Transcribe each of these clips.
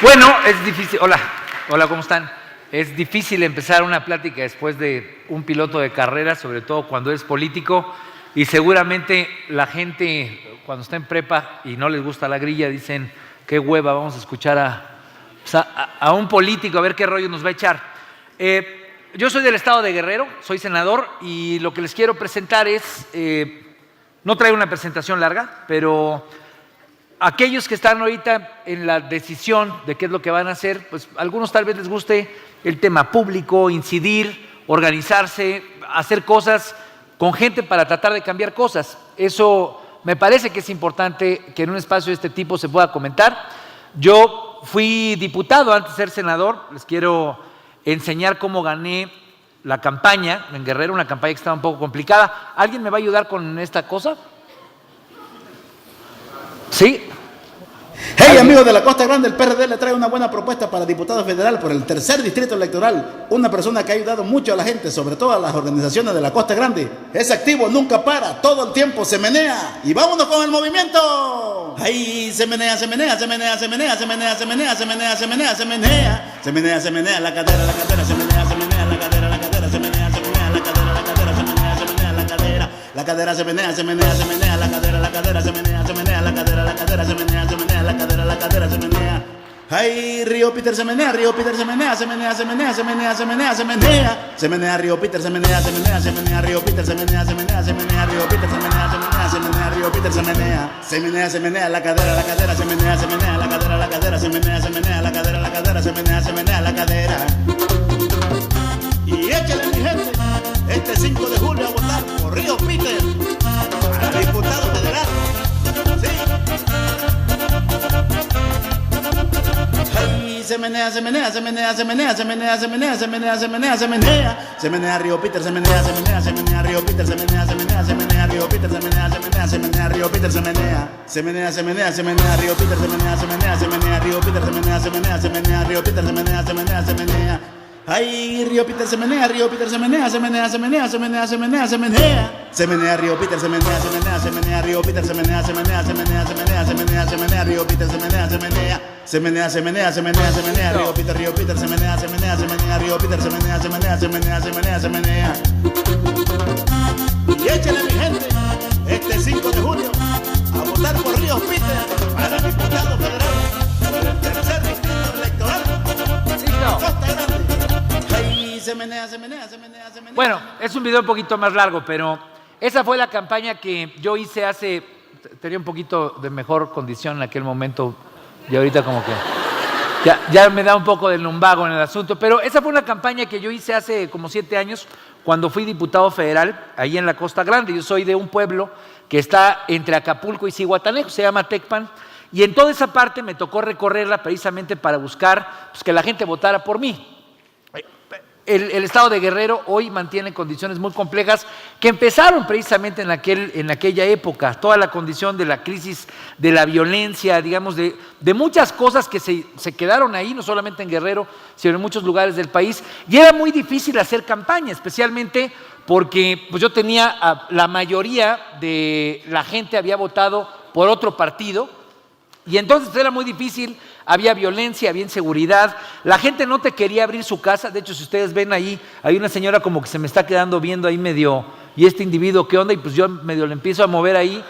Bueno, es difícil. Hola, ¿cómo están? Es difícil empezar una plática después de un piloto de carrera, sobre todo cuando es político, y seguramente la gente cuando está en prepa y no les gusta la grilla dicen, qué hueva, vamos a escuchar a un político a ver qué rollo nos va a echar. Yo soy del estado de Guerrero, soy senador y lo que les quiero presentar es, no traigo una presentación larga, pero aquellos que están ahorita en la decisión de qué es lo que van a hacer, pues a algunos tal vez les guste el tema público, incidir, organizarse, hacer cosas con gente para tratar de cambiar cosas. Eso me parece que es importante que en un espacio de este tipo se pueda comentar. Yo fui diputado antes de ser senador, les quiero enseñar cómo gané la campaña en Guerrero, una campaña que estaba un poco complicada. ¿Alguien me va a ayudar con esta cosa? ¿Sí? Hey amigos de la Costa Grande, el PRD le trae una buena propuesta para diputado federal por el tercer distrito electoral. Una persona que ha ayudado mucho a la gente, sobre todo a las organizaciones de la Costa Grande. Es activo, nunca para, todo el tiempo se menea. Y vámonos con el movimiento. Ay, se menea, se menea, se menea, se menea, se menea, se menea, se menea, se menea, se menea. Se menea, se menea, la cadera, se menea, se menea, la cadera, se menea, se menea, la cadera, se menea, se menea, la cadera. La cadera se menea, se menea, se menea, la cadera se menea, se menea, la cadera se menea, se menea, la cadera se menea. Ay, Río Peter se menea, Río Peter se menea, se menea, se menea, se menea, se menea, se menea. Se menea Río Peter se menea, se menea, se menea, Río Peter se menea, se menea, se menea, Río Peter se menea, se menea, se menea, Río Peter se menea. Se menea, se menea, la cadera se menea, se menea, la cadera se menea, se menea, la cadera se menea, se menea, la cadera. Y échale mi gente, este 5 de julio a votar por Río Peter para diputado federal. Sí. Ay, se menea, se menea, se menea, se menea, se menea, se menea, se menea, se menea, se menea. Se menea Río Peter, se menea, se menea, se menea Río Peter, se menea, se menea, se menea Río Peter, se menea, se menea, se menea Río Peter, se menea. Se menea, se menea, se menea Río Peter, se menea, se menea, se menea Río Peter, se menea, se menea, se menea Río Peter, se menea, se menea, se menea. Ay, Río Peter se menea, Río Peter se menea, se menea, se menea, se menea, se menea, se menea. Se menea Río Peter se menea, se menea, se menea Río Peter se menea, se menea, se menea, se menea, se menea, se menea Río Peter se menea, se menea. Se menea, se menea, se menea, se menea Río Peter se menea, se menea, se menea Río Peter se menea, se menea, se menea, se menea, se menea. Y échale mi gente, este 5 de julio a votar por Río Peter para diputado federal por el tercer distrito electoral. Costa Grande. Se menea, se menea, se menea, se menea. Bueno, es un video un poquito más largo, pero esa fue la campaña que yo hice tenía un poquito de mejor condición en aquel momento y ahorita como que ya me da un poco de lumbago en el asunto, pero esa fue una campaña que yo hice hace como 7 años cuando fui diputado federal ahí en la Costa Grande. Yo soy de un pueblo que está entre Acapulco y Zihuatanejo, se llama Tecpan, y en toda esa parte me tocó recorrerla precisamente para buscar que la gente votara por mí. El estado de Guerrero hoy mantiene condiciones muy complejas que empezaron precisamente en aquella época, toda la condición de la crisis, de la violencia, digamos, de muchas cosas que se quedaron ahí, no solamente en Guerrero, sino en muchos lugares del país, y era muy difícil hacer campaña, especialmente porque pues yo tenía, la mayoría de la gente había votado por otro partido, y entonces era muy difícil, había violencia, había inseguridad, la gente no te quería abrir su casa. De hecho, si ustedes ven ahí, hay una señora como que se me está quedando viendo ahí medio, y este individuo, ¿qué onda? Y pues yo medio le empiezo a mover ahí,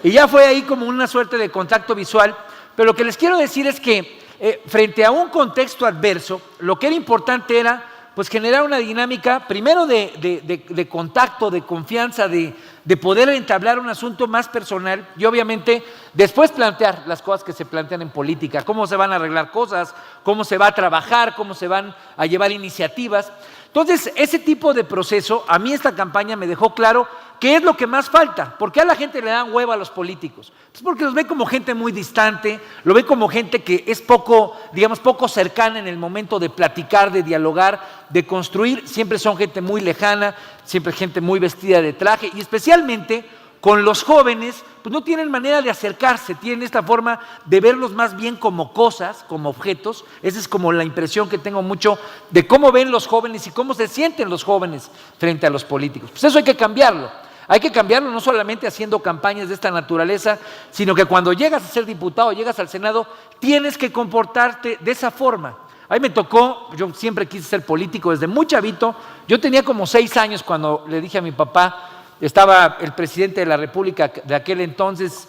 y ya fue ahí como una suerte de contacto visual. Pero lo que les quiero decir es que frente a un contexto adverso, lo que era importante era pues generar una dinámica, primero de contacto, de confianza, de poder entablar un asunto más personal y obviamente después plantear las cosas que se plantean en política, cómo se van a arreglar cosas, cómo se va a trabajar, cómo se van a llevar iniciativas. Entonces, ese tipo de proceso, a mí esta campaña me dejó claro qué es lo que más falta. ¿Por qué a la gente le dan hueva a los políticos? Pues porque los ve como gente muy distante, lo ve como gente que es poco, digamos, poco cercana en el momento de platicar, de dialogar, de construir. Siempre son gente muy lejana, siempre gente muy vestida de traje y especialmente con los jóvenes, pues no tienen manera de acercarse, tienen esta forma de verlos más bien como cosas, como objetos. Esa es como la impresión que tengo mucho de cómo ven los jóvenes y cómo se sienten los jóvenes frente a los políticos. Pues eso hay que cambiarlo. Hay que cambiarlo no solamente haciendo campañas de esta naturaleza, sino que cuando llegas a ser diputado, llegas al Senado, tienes que comportarte de esa forma. A mí me tocó, yo siempre quise ser político desde muy chavito. Yo tenía como 6 años cuando le dije a mi papá, estaba el presidente de la República de aquel entonces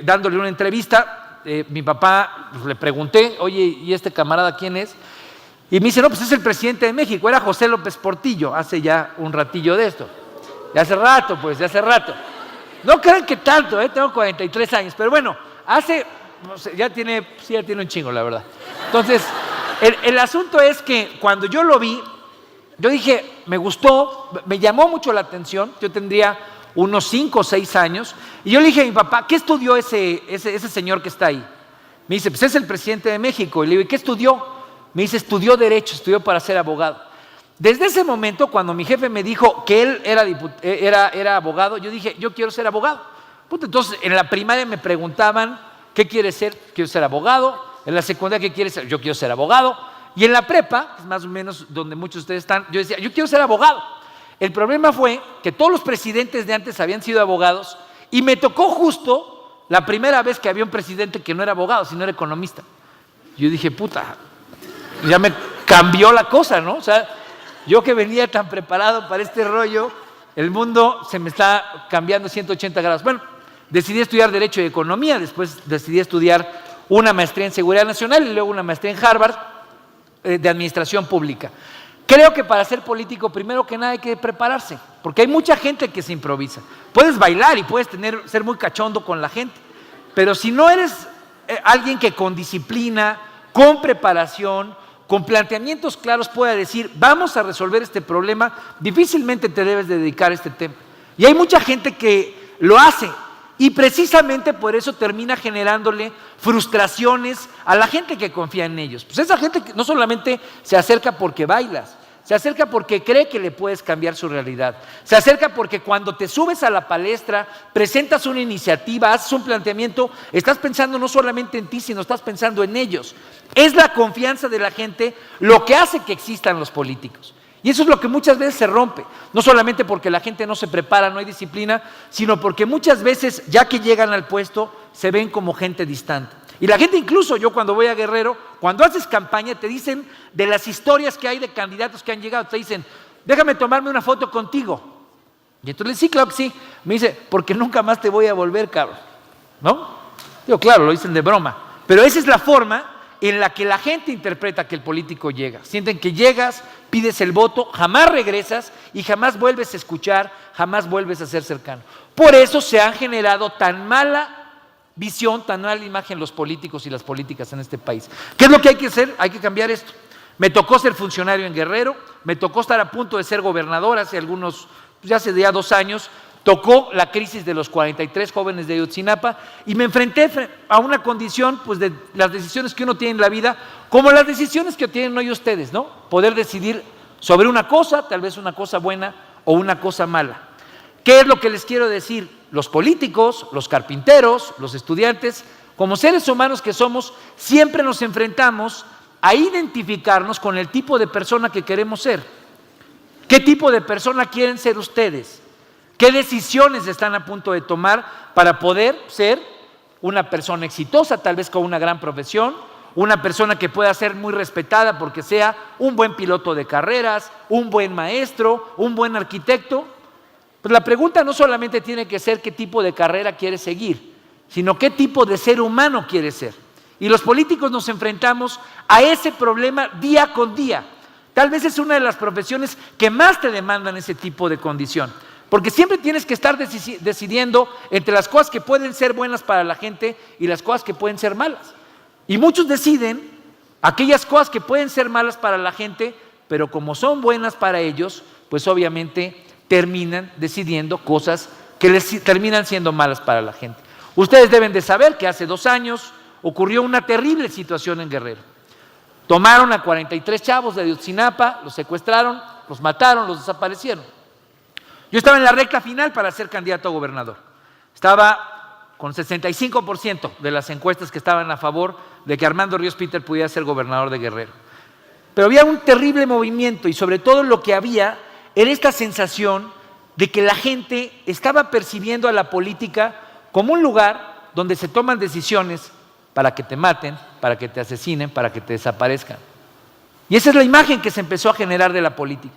dándole una entrevista. Mi papá, pues, le pregunté, oye, ¿y este camarada quién es? Y me dice, no, pues es el presidente de México, era José López Portillo, hace ya un ratillo de esto. De hace rato, pues, de hace rato. No crean que tanto, tengo 43 años, pero bueno, no sé, ya tiene un chingo, la verdad. Entonces, el asunto es que cuando yo lo vi, yo dije, me gustó, me llamó mucho la atención, yo tendría unos 5 o 6 años, y yo le dije a mi papá, ¿qué estudió ese señor que está ahí? Me dice, pues es el presidente de México. Y le digo, ¿y qué estudió? Me dice, estudió Derecho, estudió para ser abogado. Desde ese momento, cuando mi jefe me dijo que él era abogado, yo dije, yo quiero ser abogado. Entonces, en la primaria me preguntaban, ¿qué quieres ser? Quiero ser abogado. En la secundaria, ¿qué quieres ser? Yo quiero ser abogado. Y en la prepa, más o menos donde muchos de ustedes están, yo decía, yo quiero ser abogado. El problema fue que todos los presidentes de antes habían sido abogados y me tocó justo la primera vez que había un presidente que no era abogado, sino era economista. Yo dije, puta, ya me cambió la cosa, ¿no? O sea, yo que venía tan preparado para este rollo, el mundo se me está cambiando 180 grados. Bueno, decidí estudiar Derecho y Economía, después decidí estudiar una maestría en Seguridad Nacional y luego una maestría en Harvard de Administración Pública. Creo que para ser político, primero que nada hay que prepararse, porque hay mucha gente que se improvisa. Puedes bailar y puedes ser muy cachondo con la gente, pero si no eres alguien que con disciplina, con preparación, con planteamientos claros pueda decir, vamos a resolver este problema, difícilmente te debes dedicar a este tema. Y hay mucha gente que lo hace y precisamente por eso termina generándole frustraciones a la gente que confía en ellos. Pues esa gente que no solamente se acerca porque bailas, se acerca porque cree que le puedes cambiar su realidad, se acerca porque cuando te subes a la palestra, presentas una iniciativa, haces un planteamiento, estás pensando no solamente en ti, sino estás pensando en ellos. Es la confianza de la gente lo que hace que existan los políticos. Y eso es lo que muchas veces se rompe, no solamente porque la gente no se prepara, no hay disciplina, sino porque muchas veces, ya que llegan al puesto, se ven como gente distante. Y la gente, incluso yo cuando voy a Guerrero, cuando haces campaña, te dicen de las historias que hay de candidatos que han llegado, te dicen, déjame tomarme una foto contigo. Y entonces, sí, claro que sí. Me dice, porque nunca más te voy a volver, cabrón. ¿No? Digo, claro, lo dicen de broma. Pero esa es la forma en la que la gente interpreta que el político llega. Sienten que llegas, pides el voto, jamás regresas y jamás vuelves a escuchar, jamás vuelves a ser cercano. Por eso se han generado tan mala visión, tan mala imagen los políticos y las políticas en este país. ¿Qué es lo que hay que hacer? Hay que cambiar esto. Me tocó ser funcionario en Guerrero, me tocó estar a punto de ser gobernador hace hace ya 2 años. Tocó la crisis de los 43 jóvenes de Ayotzinapa y me enfrenté a una condición, pues, de las decisiones que uno tiene en la vida, como las decisiones que tienen hoy ustedes, ¿no? Poder decidir sobre una cosa, tal vez una cosa buena o una cosa mala. ¿Qué es lo que les quiero decir? Los políticos, los carpinteros, los estudiantes, como seres humanos que somos, siempre nos enfrentamos a identificarnos con el tipo de persona que queremos ser. ¿Qué tipo de persona quieren ser ustedes? ¿Qué decisiones están a punto de tomar para poder ser una persona exitosa, tal vez con una gran profesión, una persona que pueda ser muy respetada porque sea un buen piloto de carreras, un buen maestro, un buen arquitecto? Pues la pregunta no solamente tiene que ser qué tipo de carrera quieres seguir, sino qué tipo de ser humano quieres ser. Y los políticos nos enfrentamos a ese problema día con día. Tal vez es una de las profesiones que más te demandan ese tipo de condición. Porque siempre tienes que estar decidiendo entre las cosas que pueden ser buenas para la gente y las cosas que pueden ser malas. Y muchos deciden aquellas cosas que pueden ser malas para la gente, pero como son buenas para ellos, pues obviamente terminan decidiendo cosas que les terminan siendo malas para la gente. Ustedes deben de saber que hace 2 años ocurrió una terrible situación en Guerrero. Tomaron a 43 chavos de Ayotzinapa, los secuestraron, los mataron, los desaparecieron. Yo estaba en la recta final para ser candidato a gobernador. Estaba con 65% de las encuestas que estaban a favor de que Armando Ríos Peter pudiera ser gobernador de Guerrero. Pero había un terrible movimiento y sobre todo lo que había era esta sensación de que la gente estaba percibiendo a la política como un lugar donde se toman decisiones para que te maten, para que te asesinen, para que te desaparezcan. Y esa es la imagen que se empezó a generar de la política.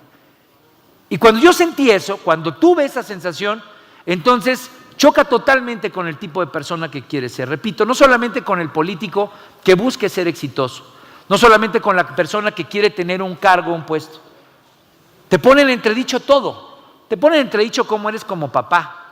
Y cuando yo sentí eso, cuando tuve esa sensación, entonces choca totalmente con el tipo de persona que quiere ser. Repito, no solamente con el político que busque ser exitoso, no solamente con la persona que quiere tener un cargo, un puesto. Te ponen en entredicho todo. Te ponen en entredicho cómo eres como papá.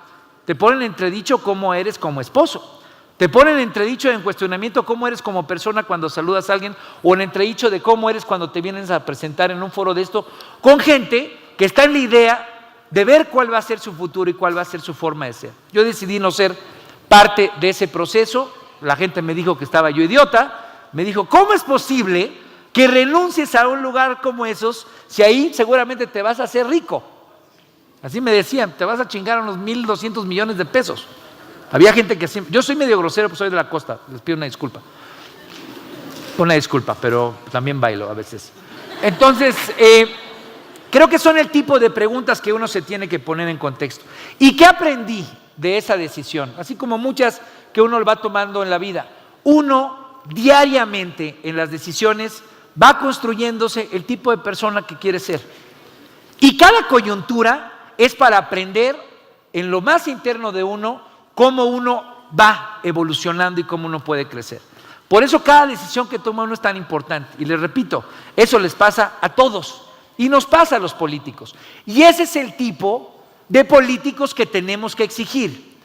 Te ponen en entredicho cómo eres como esposo. Te ponen en entredicho en cuestionamiento cómo eres como persona cuando saludas a alguien, o en entredicho de cómo eres cuando te vienes a presentar en un foro de esto con gente que está en la idea de ver cuál va a ser su futuro y cuál va a ser su forma de ser. Yo decidí no ser parte de ese proceso. La gente me dijo que estaba yo idiota. Me dijo, ¿cómo es posible que renuncies a un lugar como esos si ahí seguramente te vas a hacer rico? Así me decían, te vas a chingar unos 1,200 millones de pesos. Había gente que siempre... Yo soy medio grosero, pues soy de la costa, les pido una disculpa. Una disculpa, pero también bailo a veces. Entonces, creo que son el tipo de preguntas que uno se tiene que poner en contexto. ¿Y qué aprendí de esa decisión? Así como muchas que uno va tomando en la vida. Uno, diariamente en las decisiones, va construyéndose el tipo de persona que quiere ser. Y cada coyuntura es para aprender en lo más interno de uno cómo uno va evolucionando y cómo uno puede crecer. Por eso cada decisión que toma uno es tan importante. Y les repito, eso les pasa a todos y nos pasa a los políticos. Y ese es el tipo de políticos que tenemos que exigir.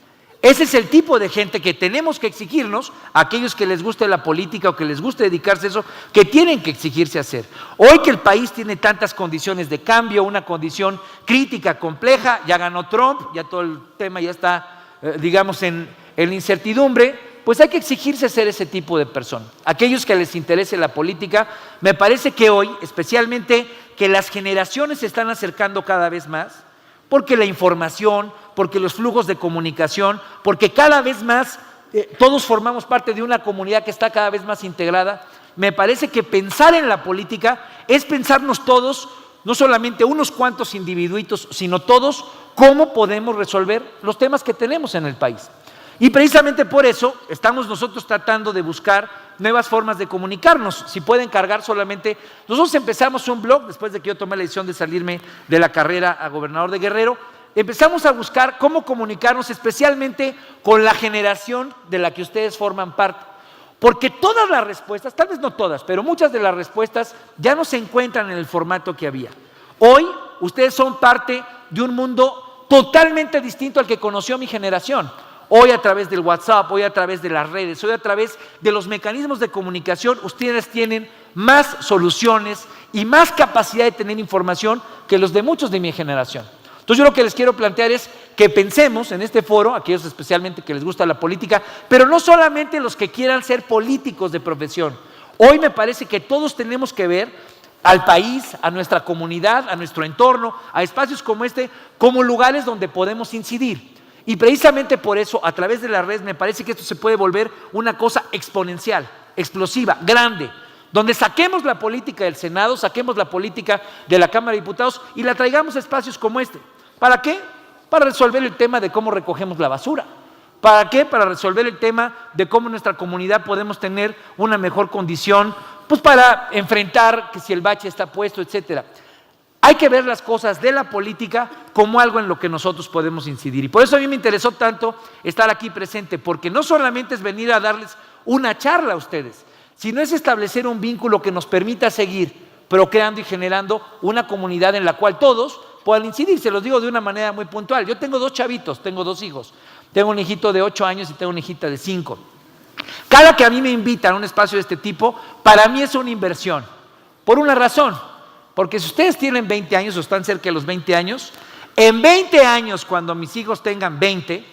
Ese es el tipo de gente que tenemos que exigirnos, a aquellos que les guste la política o que les guste dedicarse a eso, que tienen que exigirse a hacer. Hoy que el país tiene tantas condiciones de cambio, una condición crítica, compleja, ya ganó Trump, ya todo el tema ya está, digamos, en incertidumbre, pues hay que exigirse ser ese tipo de persona. Aquellos que les interese la política, me parece que hoy, especialmente que las generaciones se están acercando cada vez más, porque la información, porque los flujos de comunicación, porque cada vez más todos formamos parte de una comunidad que está cada vez más integrada. Me parece que pensar en la política es pensarnos todos, no solamente unos cuantos individuitos, sino todos, cómo podemos resolver los temas que tenemos en el país. Y precisamente por eso estamos nosotros tratando de buscar nuevas formas de comunicarnos. Si pueden cargar solamente, nosotros empezamos un blog después de que yo tomé la decisión de salirme de la carrera a gobernador de Guerrero. Empezamos a buscar cómo comunicarnos especialmente con la generación de la que ustedes forman parte. Porque todas las respuestas, tal vez no todas, pero muchas de las respuestas ya no se encuentran en el formato que había. Hoy ustedes son parte de un mundo totalmente distinto al que conoció mi generación. Hoy a través del WhatsApp, hoy a través de las redes, hoy a través de los mecanismos de comunicación, ustedes tienen más soluciones y más capacidad de tener información que los de muchos de mi generación. Entonces yo lo que les quiero plantear es que pensemos en este foro, aquellos especialmente que les gusta la política, pero no solamente los que quieran ser políticos de profesión. Hoy me parece que todos tenemos que ver al país, a nuestra comunidad, a nuestro entorno, a espacios como este, como lugares donde podemos incidir. Y precisamente por eso, a través de las redes, me parece que esto se puede volver una cosa exponencial, explosiva, grande, donde saquemos la política del Senado, saquemos la política de la Cámara de Diputados y la traigamos a espacios como este. ¿Para qué? Para resolver el tema de cómo recogemos la basura. ¿Para qué? Para resolver el tema de cómo en nuestra comunidad podemos tener una mejor condición, pues para enfrentar que si el bache está puesto, etcétera. Hay que ver las cosas de la política como algo en lo que nosotros podemos incidir. Y por eso a mí me interesó tanto estar aquí presente, porque no solamente es venir a darles una charla a ustedes, sino es establecer un vínculo que nos permita seguir procreando y generando una comunidad en la cual todos puedan incidir. Se los digo de una manera muy puntual. Yo tengo 2 chavitos, tengo 2 hijos. Tengo un hijito de 8 años y tengo una hijita de 5. Cada que a mí me invitan a un espacio de este tipo, para mí es una inversión. Por una razón. Porque si ustedes tienen 20 años o están cerca de los 20 años, en 20 años, cuando mis hijos tengan 20,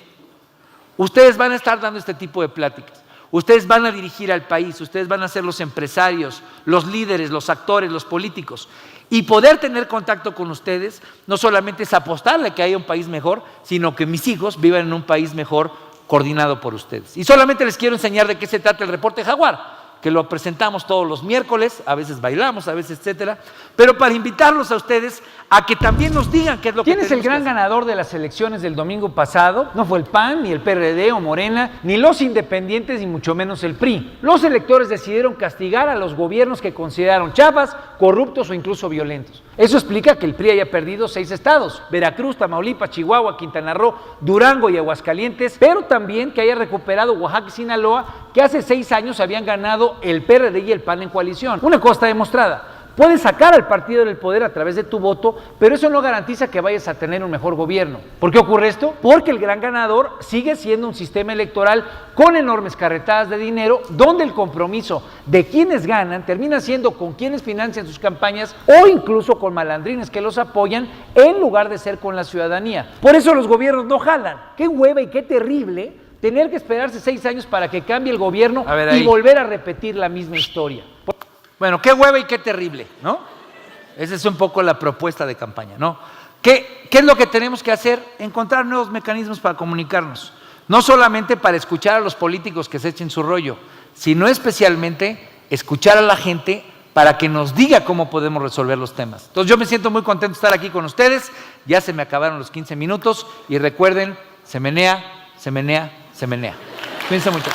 ustedes van a estar dando este tipo de pláticas. Ustedes van a dirigir al país, ustedes van a ser los empresarios, los líderes, los actores, los políticos. Y poder tener contacto con ustedes no solamente es apostarle a que haya un país mejor, sino que mis hijos vivan en un país mejor coordinado por ustedes. Y solamente les quiero enseñar de qué se trata el reporte Jaguar, que lo presentamos todos los miércoles, a veces bailamos, a veces etcétera, pero para invitarlos a ustedes a que también nos digan qué es lo que ¿Quién es el gran hacer. ganador de las elecciones del domingo pasado? No fue el PAN, ni el PRD o Morena, ni los independientes, ni mucho menos el PRI. Los electores decidieron castigar a los gobiernos que consideraron chafas, corruptos o incluso violentos. Eso explica que el PRI haya perdido 6 estados: Veracruz, Tamaulipas, Chihuahua, Quintana Roo, Durango y Aguascalientes, pero también que haya recuperado Oaxaca y Sinaloa, que hace 6 años habían ganado el PRD y el PAN en coalición. Una cosa está demostrada: puedes sacar al partido del poder a través de tu voto, pero eso no garantiza que vayas a tener un mejor gobierno. ¿Por qué ocurre esto? Porque el gran ganador sigue siendo un sistema electoral con enormes carretadas de dinero, donde el compromiso de quienes ganan termina siendo con quienes financian sus campañas o incluso con malandrines que los apoyan, en lugar de ser con la ciudadanía. Por eso los gobiernos no jalan. Qué hueva y qué terrible tener que esperarse 6 años para que cambie el gobierno y volver a repetir la misma historia. Bueno, qué hueva y qué terrible, ¿no? Esa es un poco la propuesta de campaña, ¿no? ¿Qué es lo que tenemos que hacer? Encontrar nuevos mecanismos para comunicarnos. No solamente para escuchar a los políticos que se echen su rollo, sino especialmente escuchar a la gente para que nos diga cómo podemos resolver los temas. Entonces yo me siento muy contento de estar aquí con ustedes. Ya se me acabaron los 15 minutos y recuerden, se menea, se menea, se menea. Cuídense mucho.